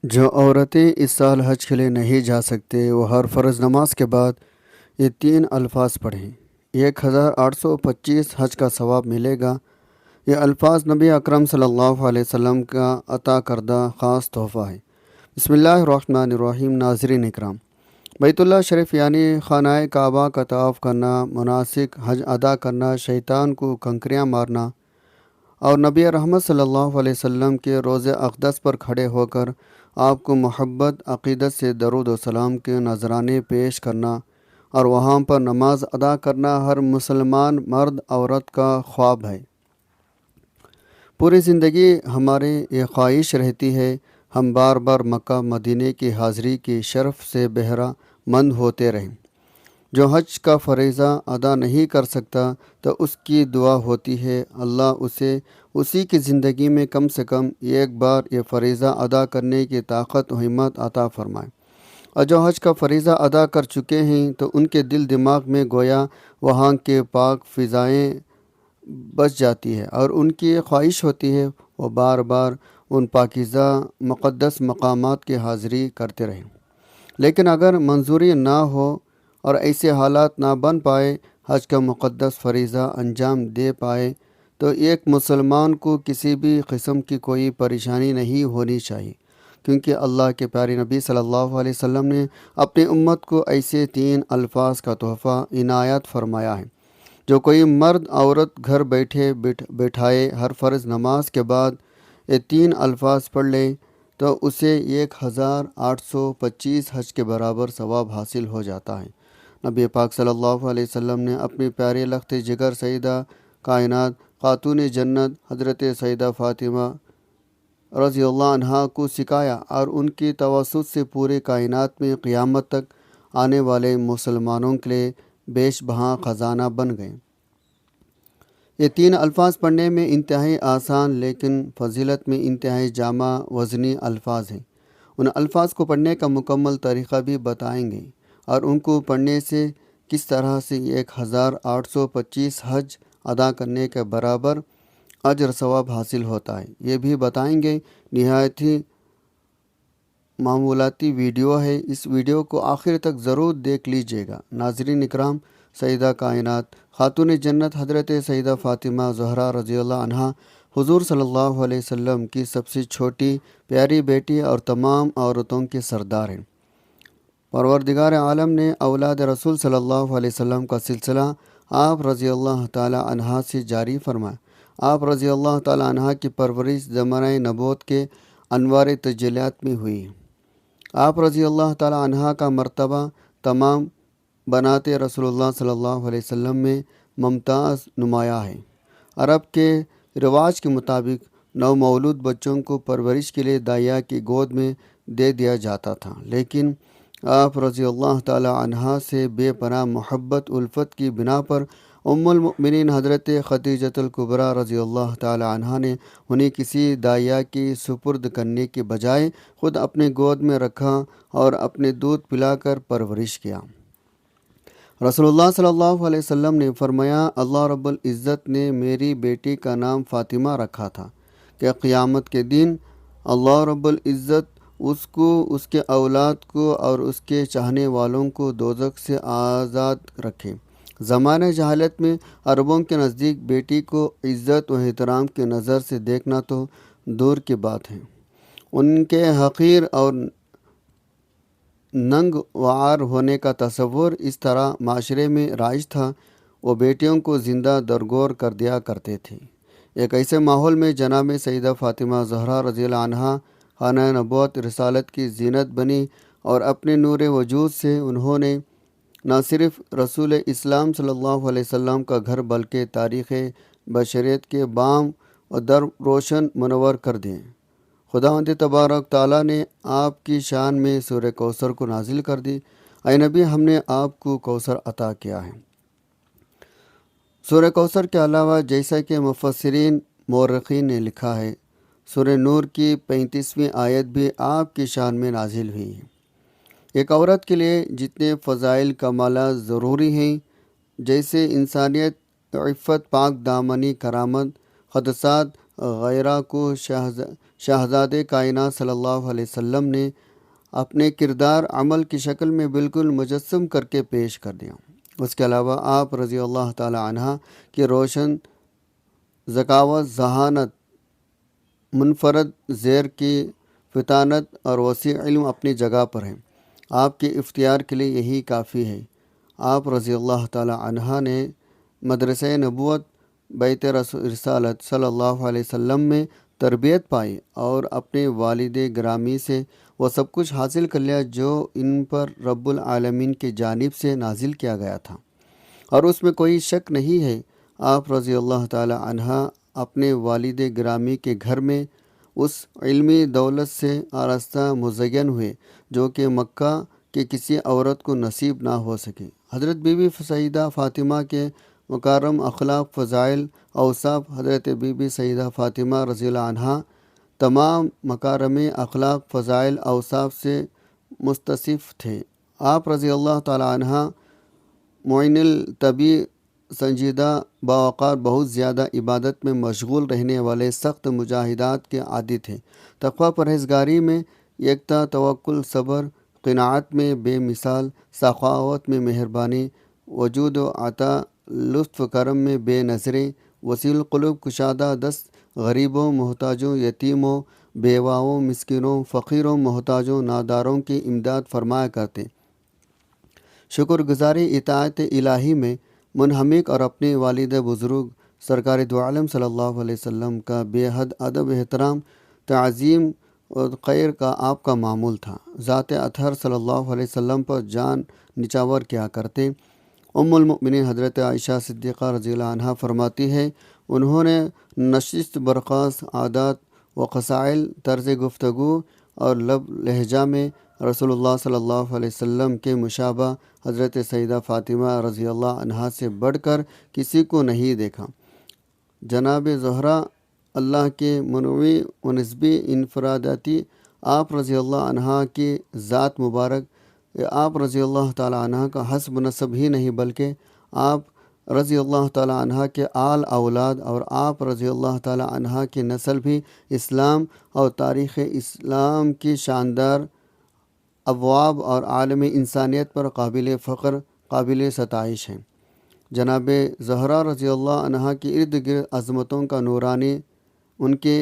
جو عورتیں اس سال حج کے لیے نہیں جا سکتے وہ ہر فرض نماز کے بعد یہ 3 الفاظ پڑھیں۔ 1825 حج کا ثواب ملے گا۔ یہ الفاظ نبی اکرم صلی اللہ علیہ وسلم کا عطا کردہ خاص تحفہ ہے۔ بسم اللہ الرحمن الرحیم۔ ناظرین اکرام، بیت اللہ شریف یعنی خانہ کعبہ کا طواف کرنا، مناسک حج ادا کرنا، شیطان کو کنکریاں مارنا اور نبی رحمت صلی اللہ علیہ وسلم کے روضہ اقدس پر کھڑے ہو کر آپ کو محبت عقیدت سے درود و سلام کے نذرانے پیش کرنا اور وہاں پر نماز ادا کرنا ہر مسلمان مرد عورت کا خواب ہے۔ پوری زندگی ہماری یہ خواہش رہتی ہے ہم بار بار مکہ مدینے کی حاضری کی شرف سے بہرہ مند ہوتے رہیں۔ جو حج کا فریضہ ادا نہیں کر سکتا تو اس کی دعا ہوتی ہے اللہ اسے اسی کی زندگی میں کم سے کم ایک بار یہ فریضہ ادا کرنے کی طاقت و ہمت عطا فرمائے، اور جو حج کا فریضہ ادا کر چکے ہیں تو ان کے دل دماغ میں گویا وہاں کے پاک فضائیں بس جاتی ہے اور ان کی یہ خواہش ہوتی ہے وہ بار بار ان پاکیزہ مقدس مقامات کی حاضری کرتے رہیں۔ لیکن اگر منظوری نہ ہو اور ایسے حالات نہ بن پائے، حج کا مقدس فریضہ انجام دے پائے، تو ایک مسلمان کو کسی بھی قسم کی کوئی پریشانی نہیں ہونی چاہیے، کیونکہ اللہ کے پیارے نبی صلی اللہ علیہ وسلم نے اپنی امت کو ایسے 3 الفاظ کا تحفہ عنایت فرمایا ہے۔ جو کوئی مرد عورت گھر بیٹھے بیٹھائے ہر فرض نماز کے بعد یہ 3 الفاظ پڑھ لے تو اسے 1825 حج کے برابر ثواب حاصل ہو جاتا ہے۔ نبی پاک صلی اللہ علیہ وسلم نے اپنی پیاری لخت جگر سیدہ کائنات خاتون جنت حضرت سیدہ فاطمہ رضی اللہ عنہا کو سکھایا اور ان کی توسط سے پورے کائنات میں قیامت تک آنے والے مسلمانوں کے لیے بیش بہا خزانہ بن گئے۔ یہ 3 الفاظ پڑھنے میں انتہائی آسان لیکن فضیلت میں انتہائی جامع وزنی الفاظ ہیں۔ ان الفاظ کو پڑھنے کا مکمل طریقہ بھی بتائیں گے اور ان کو پڑھنے سے کس طرح سے 1825 حج ادا کرنے کے برابر اجر ثواب حاصل ہوتا ہے یہ بھی بتائیں گے۔ نہایت ہی معمولاتی ویڈیو ہے، اس ویڈیو کو آخر تک ضرور دیکھ لیجیے گا۔ ناظرین اکرام، سیدہ کائنات خاتون جنت حضرت سیدہ فاطمہ زہرا رضی اللہ عنہا حضور صلی اللہ علیہ وسلم کی سب سے چھوٹی پیاری بیٹی اور تمام عورتوں کے سردار ہیں۔ پروردگار عالم نے اولاد رسول صلی اللہ علیہ وسلم کا سلسلہ آپ رضی اللہ تعالی عنہا سے جاری فرمایا۔ آپ رضی اللہ تعالی عنہا کی پرورش زمانہ نبوت کے انوار تجلیات میں ہوئی۔ آپ رضی اللہ تعالی عنہا کا مرتبہ تمام بنات رسول اللہ صلی اللہ علیہ وسلم میں ممتاز نمایاں ہے۔ عرب کے رواج کے مطابق نومولود بچوں کو پرورش کے لیے دائیا کی گود میں دے دیا جاتا تھا، لیکن آپ رضی اللہ تعالی عنہا سے بے پناہ محبت الفت کی بنا پر ام المؤمنین حضرت خدیجۃ الکبریٰ رضی اللہ تعالی عنہا نے انہیں کسی داعیہ کی سپرد کرنے کے بجائے خود اپنے گود میں رکھا اور اپنے دودھ پلا کر پرورش کیا۔ رسول اللہ صلی اللہ علیہ وسلم نے فرمایا اللہ رب العزت نے میری بیٹی کا نام فاطمہ رکھا تھا کہ قیامت کے دن اللہ رب العزت اس کو، اس کے اولاد کو اور اس کے چاہنے والوں کو دوزخ سے آزاد رکھے۔ زمانہ جہالت میں عربوں کے نزدیک بیٹی کو عزت و احترام کی نظر سے دیکھنا تو دور کی بات ہے، ان کے حقیر اور ننگ وعار ہونے کا تصور اس طرح معاشرے میں رائج تھا، وہ بیٹیوں کو زندہ درگور کر دیا کرتے تھے۔ ایک ایسے ماحول میں جناب سیدہ فاطمہ زہرا رضی اللہ عنہا خانہ نبوت رسالت کی زینت بنی اور اپنے نور وجود سے انہوں نے نہ صرف رسول اسلام صلی اللہ علیہ وسلم کا گھر بلکہ تاریخ بشریت کے بام و در روشن منور کر دیے۔ خداوند تبارک تعالیٰ نے آپ کی شان میں سورہ کوثر کو نازل کر دی۔ اے نبی، ہم نے آپ کو کوثر عطا کیا ہے۔ سورہ کوثر کے علاوہ جیسا کہ مفسرین مورخین نے لکھا ہے، سورہ نور کی 35ویں آیت بھی آپ کی شان میں نازل ہوئی ہے۔ ایک عورت کے لیے جتنے فضائل کمالات ضروری ہیں، جیسے انسانیت، عفت، پاک دامنی، کرامت، قدسات غیرہ کو شہزادے کائنات صلی اللہ علیہ وسلم نے اپنے کردار عمل کی شکل میں بالکل مجسم کر کے پیش کر دیا۔ اس کے علاوہ آپ رضی اللہ تعالی عنہ کی روشن ذکاوت، ذہانت، منفرد زیر کی فطانت اور وسیع علم اپنی جگہ پر ہیں۔ آپ کے اختیار کے لیے یہی کافی ہے۔ آپ رضی اللہ تعالی عنہ نے مدرسہ نبوت بیت رسالت صلی اللہ علیہ وسلم میں تربیت پائی اور اپنے والد گرامی سے وہ سب کچھ حاصل کر لیا جو ان پر رب العالمین کی جانب سے نازل کیا گیا تھا، اور اس میں کوئی شک نہیں ہے۔ آپ رضی اللہ تعالی عنہ اپنے والد گرامی کے گھر میں اس علمی دولت سے آراستہ مزین ہوئے جو کہ مکہ کی کسی عورت کو نصیب نہ ہو سکے۔ حضرت بی بی سیدہ فاطمہ کے مکرم اخلاق، فضائل، اوصاف، حضرت بی بی سیدہ فاطمہ رضی اللہ عنہ تمام مکارم اخلاق، فضائل، اوصاف سے متصف تھے۔ آپ رضی اللہ تعالی عنہ معین الطبی، سنجیدہ، باوقار، بہت زیادہ عبادت میں مشغول رہنے والے سخت مجاہدات کے عادی تھے۔ تقویٰ، پرہیزگاری میں یکتا، توکل، صبر، قناعت میں بے مثال، سخاوت میں مہربانی، وجود و عطا، لطف کرم میں بے نظریں، وسیع القلوب، کشادہ دست، غریبوں، محتاجوں، یتیموں، بیواؤں، مسکینوں، فقیروں، محتاجوں، ناداروں کی امداد فرمایا کرتے، شکر گزاری، اطاعت الہی میں منہمک، اور اپنے والد بزرگ سرکار دو عالم صلی اللہ علیہ وسلم کا بے حد ادب، احترام، تعظیم اور خیر کا آپ کا معمول تھا۔ ذات اطہر صلی اللہ علیہ وسلم پر جان نچھاور کیا کرتے۔ ام المؤمنین حضرت عائشہ صدیقہ رضی اللہ عنہ فرماتی ہے، انہوں نے نشست برخاست عادات و خصائل، طرز گفتگو اور لب لہجہ میں رسول اللہ صلی اللہ علیہ وسلم کے مشابہ حضرت سیدہ فاطمہ رضی اللہ عنہا سے بڑھ کر کسی کو نہیں دیکھا۔ جناب زہرا اللہ کے منوی و نسبی انفراداتی آپ رضی اللہ عنہا کی ذات مبارک، آپ رضی اللہ تعالی عنہ کا حسب نسب ہی نہیں بلکہ آپ رضی اللہ تعالی عنہ کے آل اولاد اور آپ رضی اللہ تعالی عنہ کی نسل بھی اسلام اور تاریخ اسلام کی شاندار ابواب اور عالم انسانیت پر قابل فخر، قابل ستائش ہیں۔ جناب زہرا رضی اللہ عنہ کی ارد گرد عظمتوں کا نورانی، ان کے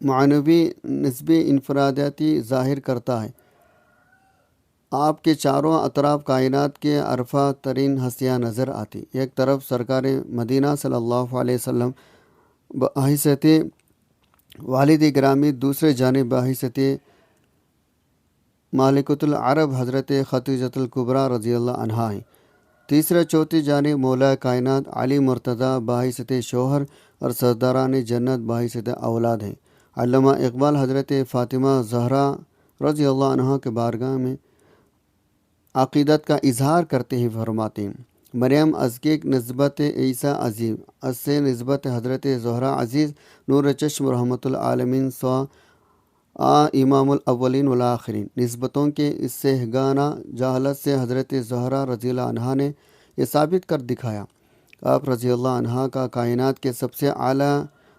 معنوی نسبی انفرادیتی ظاہر کرتا ہے۔ آپ کے چاروں اطراف کائنات کے عرفہ ترین ہستیاں نظر آتی، ایک طرف سرکار مدینہ صلی اللہ علیہ وسلم بحیثیت والد گرامی، دوسرے جانب بحیثیت مالکۃ العرب حضرت خدیجۃ الکبریٰ رضی اللہ عنہا ہیں، تیسرے چوتھی جانب مولا کائنات علی مرتضیٰ بحیثیت شوہر اور سرداران جنت بحیثیت اولاد ہیں۔ علامہ اقبال حضرت فاطمہ زہرا رضی اللہ عنہ کے بارگاہ میں عقیدت کا اظہار کرتے ہی فرماتے ہیں، مریم از کی نسبت عیسیٰ عظیم، از سے نسبت حضرت زہرا عزیز، نور چشم رحمت العالمین سوا امام الاولین والآخرین۔ نسبتوں کے اس سے گانا جہالت سے حضرت زہرا رضی اللہ عنہا نے یہ ثابت کر دکھایا۔ آپ رضی اللہ عنہا کا کائنات کے سب سے اعلیٰ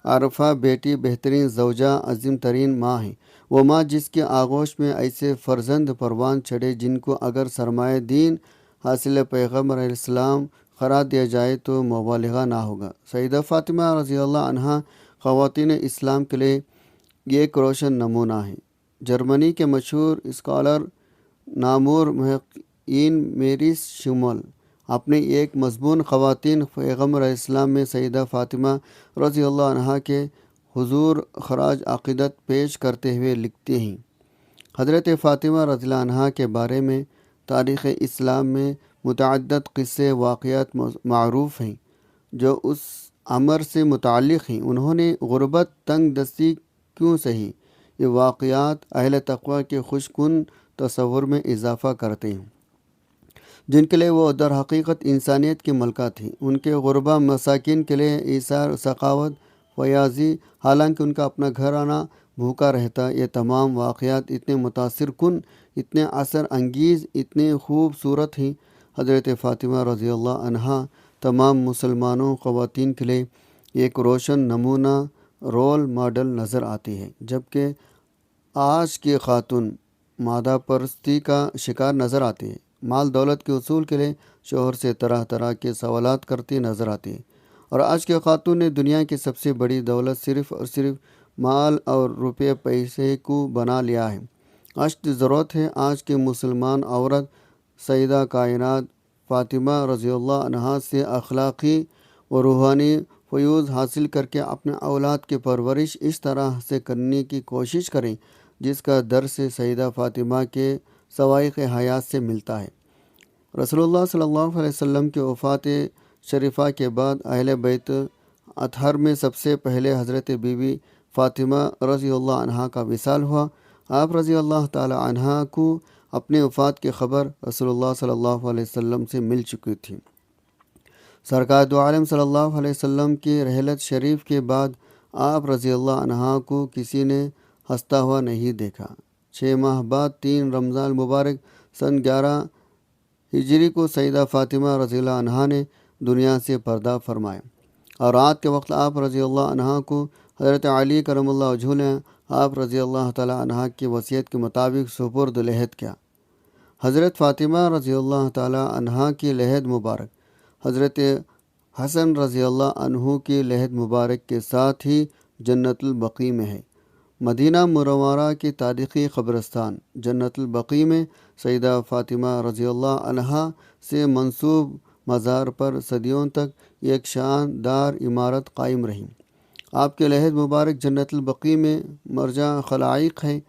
عارفہ بیٹی، بہترین زوجہ، عظیم ترین ماں ہیں، وہ ماں جس کی آغوش میں ایسے فرزند پروان چڑھے جن کو اگر سرمایہ دین حاصل پیغمبر علیہ السلام قرار دیا جائے تو مبالغہ نہ ہوگا۔ سیدہ فاطمہ رضی اللہ عنہا خواتین اسلام کے لیے یہ ایک روشن نمونہ ہیں۔ جرمنی کے مشہور اسکالر نامور محققین میریس شمول اپنے ایک مضمون خواتین پیغمبر علیہ السلام میں سیدہ فاطمہ رضی اللہ عنہا کے حضور خراج عقیدت پیش کرتے ہوئے لکھتے ہیں، حضرت فاطمہ رضی اللہ عنہا کے بارے میں تاریخ اسلام میں متعدد قصے واقعات معروف ہیں جو اس امر سے متعلق ہیں۔ انہوں نے غربت، تنگ دستی کیوں سہی، یہ واقعات اہل تقوی کے خوش کن تصور میں اضافہ کرتے ہیں جن کے لیے وہ در حقیقت انسانیت کی ملکہ تھیں۔ ان کے غربا مساکین کے لیے ایثار، سخاوت، فیاضی، حالانکہ ان کا اپنا گھرانہ بھوکا رہتا۔ یہ تمام واقعات اتنے متاثر کن، اتنے اثر انگیز، اتنے خوبصورت ہیں۔ حضرت فاطمہ رضی اللہ عنہا تمام مسلمانوں خواتین کے لیے ایک روشن نمونہ رول ماڈل نظر آتی ہے، جبکہ آج کی خاتون مادہ پرستی کا شکار نظر آتی ہے۔ مال دولت کے حصول کے لیے شوہر سے طرح طرح کے سوالات کرتی نظر آتی ہے، اور آج کے خاتون نے دنیا کی سب سے بڑی دولت صرف اور صرف مال اور روپے پیسے کو بنا لیا ہے۔ آج کی ضرورت ہے آج کی مسلمان عورت سیدہ کائنات فاطمہ رضی اللہ عنہا سے اخلاقی و روحانی فیوز حاصل کر کے اپنے اولاد کی پرورش اس طرح سے کرنے کی کوشش کریں جس کا درس سیدہ فاطمہ کے سوائق حیات سے ملتا ہے۔ رسول اللہ صلی اللہ علیہ وسلم کی وفات شریفہ کے بعد اہل بیت اطہر میں سب سے پہلے حضرت بی بی فاطمہ رضی اللہ عنہا کا وصال ہوا۔ آپ رضی اللہ تعالی عنہا کو اپنی وفات کی خبر رسول اللہ صلی اللہ علیہ وسلم سے مل چکی تھی۔ سرکار دو عالم صلی اللہ علیہ وسلم کی رحلت شریف کے بعد آپ رضی اللہ عنہا کو کسی نے ہنستا ہوا نہیں دیکھا۔ 6 ماہ بعد 3 رمضان مبارک سن 11 ہجری کو سیدہ فاطمہ رضی اللہ عنہا نے دنیا سے پردہ فرمایا، اور رات کے وقت آپ رضی اللہ عنہا کو حضرت علی کرم اللہ وجہہ نے آپ رضی اللہ تعالی عنہا کی وصیت کے مطابق سپرد لحد کیا۔ حضرت فاطمہ رضی اللہ تعالی عنہا کی لحد مبارک حضرت حسن رضی اللہ عنہ کی لحد مبارک کے ساتھ ہی جنت البقیع میں ہے۔ مدینہ منورہ کی تاریخی قبرستان جنت البقیع میں سیدہ فاطمہ رضی اللہ عنہا سے منسوب مزار پر صدیوں تک ایک شاندار عمارت قائم رہی۔ آپ کے لحد مبارک جنت البقیع میں مرجع خلائق ہے۔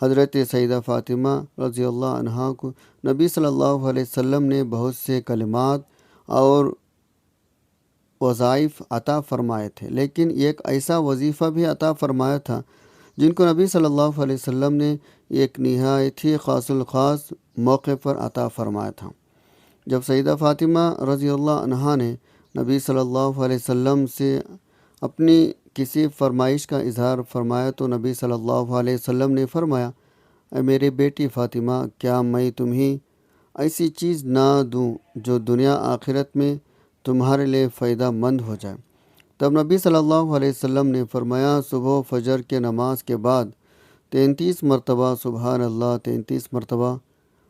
حضرت سیدہ فاطمہ رضی اللہ عنہا کو نبی صلی اللہ علیہ وسلم نے بہت سے کلمات اور وظائف عطا فرمائے تھے، لیکن ایک ایسا وظیفہ بھی عطا فرمایا تھا جن کو نبی صلی اللہ علیہ وسلم نے ایک نہایت ہی خاص الخاص موقع پر عطا فرمایا تھا۔ جب سیدہ فاطمہ رضی اللہ عنہا نے نبی صلی اللہ علیہ وسلم سے اپنی کسی فرمائش کا اظہار فرمایا تو نبی صلی اللہ علیہ وسلم نے فرمایا، اے میری بیٹی فاطمہ، کیا میں تمہیں ایسی چیز نہ دوں جو دنیا آخرت میں تمہارے لیے فائدہ مند ہو جائے؟ تب نبی صلی اللہ علیہ وسلم نے فرمایا، صبح فجر کے نماز کے بعد 33 مرتبہ سبحان اللہ، 33 مرتبہ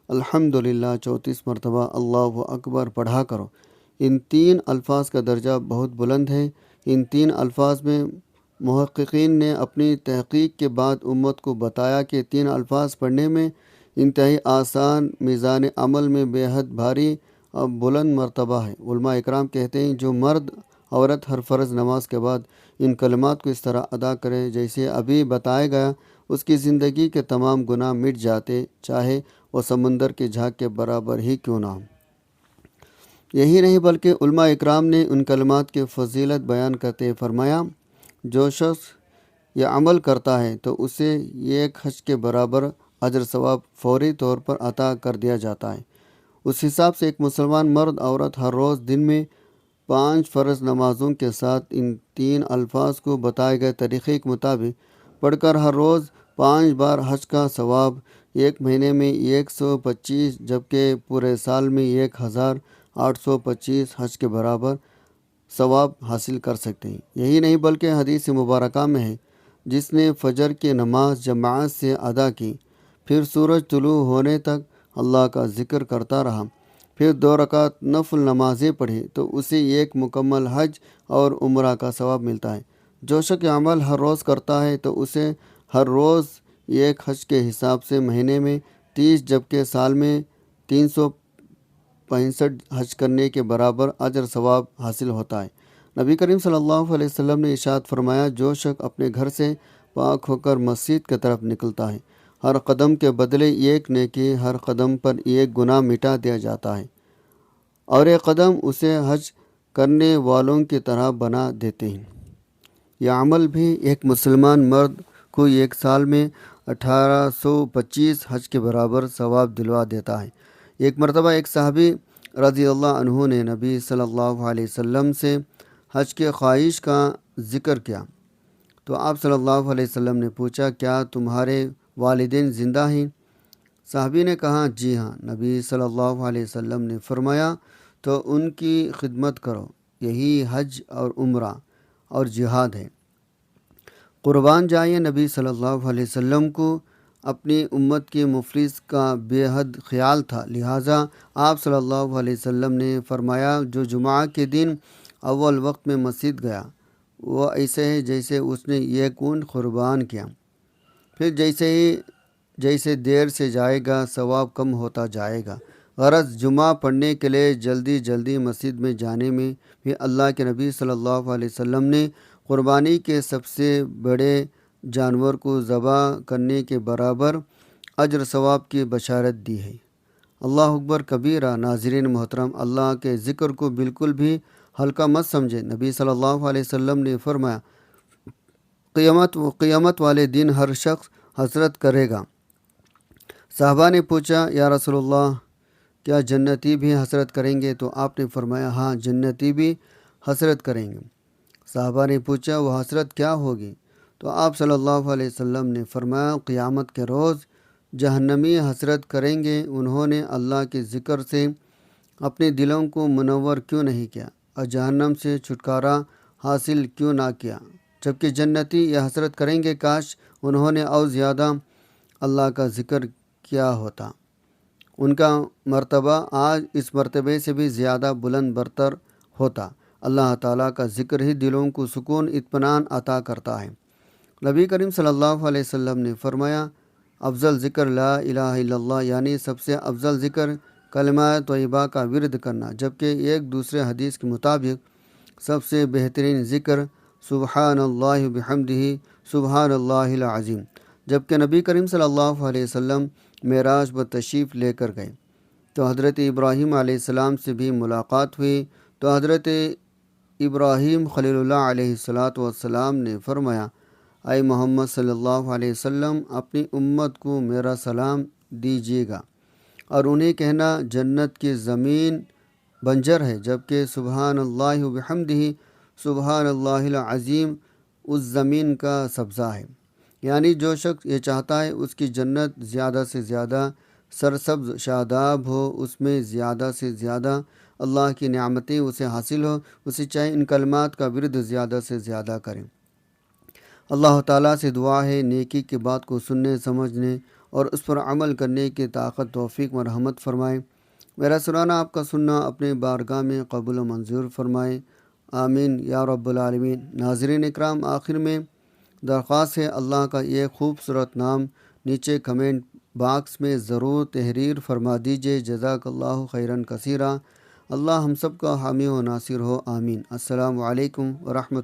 الحمدللہ، 34 مرتبہ اللہ اکبر پڑھا کرو۔ ان 3 الفاظ کا درجہ بہت بلند ہے۔ ان 3 الفاظ میں محققین نے اپنی تحقیق کے بعد امت کو بتایا کہ 3 الفاظ پڑھنے میں انتہائی آسان، میزان عمل میں بے حد بھاری اور بلند مرتبہ ہے۔ علماء اکرام کہتے ہیں جو مرد عورت ہر فرض نماز کے بعد ان کلمات کو اس طرح ادا کرے جیسے ابھی بتایا گیا، اس کی زندگی کے تمام گناہ مٹ جاتے، چاہے وہ سمندر کے جھاگ کے برابر ہی کیوں نہ ہو۔ یہی نہیں بلکہ علماء اکرام نے ان کلمات کی فضیلت بیان کرتے فرمایا، جو شخص یہ عمل کرتا ہے تو اسے ایک حج کے برابر اجر ثواب فوری طور پر عطا کر دیا جاتا ہے۔ اس حساب سے ایک مسلمان مرد عورت ہر روز دن میں 5 فرض نمازوں کے ساتھ ان 3 الفاظ کو بتائے گئے طریقے کے مطابق پڑھ کر ہر روز 5 بار حج کا ثواب، ایک مہینے میں 125 جبکہ پورے سال میں 1825 حج کے برابر ثواب حاصل کر سکتے ہیں۔ یہی نہیں بلکہ حدیث مبارکہ میں ہے، جس نے فجر کی نماز جماعت سے ادا کی، پھر سورج طلوع ہونے تک اللہ کا ذکر کرتا رہا، پھر 2 رکعت نفل نمازیں پڑھی تو اسے ایک مکمل حج اور عمرہ کا ثواب ملتا ہے۔ جو شخص یہ عمل ہر روز کرتا ہے تو اسے ہر روز ایک حج کے حساب سے مہینے میں 30 جبکہ سال میں 365 حج کرنے کے برابر اجر ثواب حاصل ہوتا ہے۔ نبی کریم صلی اللہ علیہ وسلم نے ارشاد فرمایا، جو شخص اپنے گھر سے پاک ہو کر مسجد کی طرف نکلتا ہے، ہر قدم کے بدلے ایک نیکی، ہر قدم پر ایک گناہ مٹا دیا جاتا ہے، اور ایک قدم اسے حج کرنے والوں کی طرح بنا دیتے ہیں۔ یہ عمل بھی ایک مسلمان مرد کو ایک سال میں 1825 حج کے برابر ثواب دلوا دیتا ہے۔ ایک مرتبہ ایک صحابی رضی اللہ عنہ نے نبی صلی اللہ علیہ وسلم سے حج کے خواہش کا ذکر کیا تو آپ صلی اللہ علیہ وسلم نے پوچھا، کیا تمہارے والدین زندہ ہیں؟ صحابی نے کہا، جی ہاں۔ نبی صلی اللہ علیہ وسلم نے فرمایا، تو ان کی خدمت کرو، یہی حج اور عمرہ اور جہاد ہے۔ قربان جائیں نبی صلی اللہ علیہ وسلم کو اپنی امت کے مفلس کا بے حد خیال تھا، لہٰذا آپ صلی اللہ علیہ وسلم نے فرمایا جو جمعہ کے دن اول وقت میں مسجد گیا وہ ایسے ہے جیسے اس نے ایک اونٹ قربان کیا، پھر جیسے دیر سے جائے گا ثواب کم ہوتا جائے گا۔ غرض جمعہ پڑھنے کے لیے جلدی مسجد میں جانے میں بھی اللہ کے نبی صلی اللہ علیہ وسلم نے قربانی کے سب سے بڑے جانور کو ذبح کرنے کے برابر اجر ثواب کی بشارت دی ہے۔ اللہ اکبر کبیرہ۔ ناظرین محترم، اللہ کے ذکر کو بالکل بھی ہلکا مت سمجھے۔ نبی صلی اللہ علیہ وسلم نے فرمایا قیامت والے دن ہر شخص حسرت کرے گا۔ صحابہ نے پوچھا یا رسول اللہ کیا جنتی بھی حسرت کریں گے؟ تو آپ نے فرمایا ہاں، جنتی بھی حسرت کریں گے۔ صحابہ نے پوچھا وہ حسرت کیا ہوگی؟ تو آپ صلی اللہ علیہ وسلم نے فرمایا قیامت کے روز جہنمی حسرت کریں گے، انہوں نے اللہ کے ذکر سے اپنے دلوں کو منور کیوں نہیں کیا اور جہنم سے چھٹکارا حاصل کیوں نہ کیا، جبکہ جنتی یہ حسرت کریں گے کاش انہوں نے اور زیادہ اللہ کا ذکر کیا ہوتا، ان کا مرتبہ آج اس مرتبے سے بھی زیادہ بلند برتر ہوتا۔ اللہ تعالیٰ کا ذکر ہی دلوں کو سکون اطمینان عطا کرتا ہے۔ نبی کریم صلی اللہ علیہ وسلم نے فرمایا افضل ذکر لا الہ الا اللہ، یعنی سب سے افضل ذکر کلمہ طیبہ کا ورد کرنا، جبکہ ایک دوسرے حدیث کے مطابق سب سے بہترین ذکر سبحان اللہ بحمدہ سبحان اللہ العظیم، جبکہ نبی کریم صلی اللہ علیہ وسلم معراج پر تشریف لے کر گئے تو حضرت ابراہیم علیہ السلام سے بھی ملاقات ہوئی، تو حضرت ابراہیم خلیل اللہ علیہ السلام نے فرمایا اے محمد صلی اللہ علیہ وسلم اپنی امت کو میرا سلام دیجیے گا اور انہیں کہنا جنت کی زمین بنجر ہے، جبکہ سبحان اللہ وبحمدہ سبحان اللہ العظیم اس زمین کا سبزہ ہے، یعنی جو شخص یہ چاہتا ہے اس کی جنت زیادہ سے زیادہ سرسبز شاداب ہو، اس میں زیادہ سے زیادہ اللہ کی نعمتیں اسے حاصل ہو، اسے چاہے ان کلمات کا ورد زیادہ سے زیادہ کریں۔ اللہ تعالیٰ سے دعا ہے نیکی کی بات کو سننے سمجھنے اور اس پر عمل کرنے کی طاقت توفیق و رحمت فرمائے۔ میرا سنانا آپ کا سننا اپنے بارگاہ میں قبول و منظور فرمائے، آمین یا رب العالمین۔ ناظرین اکرام، آخر میں درخواست ہے اللہ کا یہ خوبصورت نام نیچے کمنٹ باکس میں ضرور تحریر فرما دیجیے۔ جزاک اللہ خیراً کثیرا۔ اللہ ہم سب کا حامی و ناصر ہو، آمین۔ السلام علیکم ورحمۃ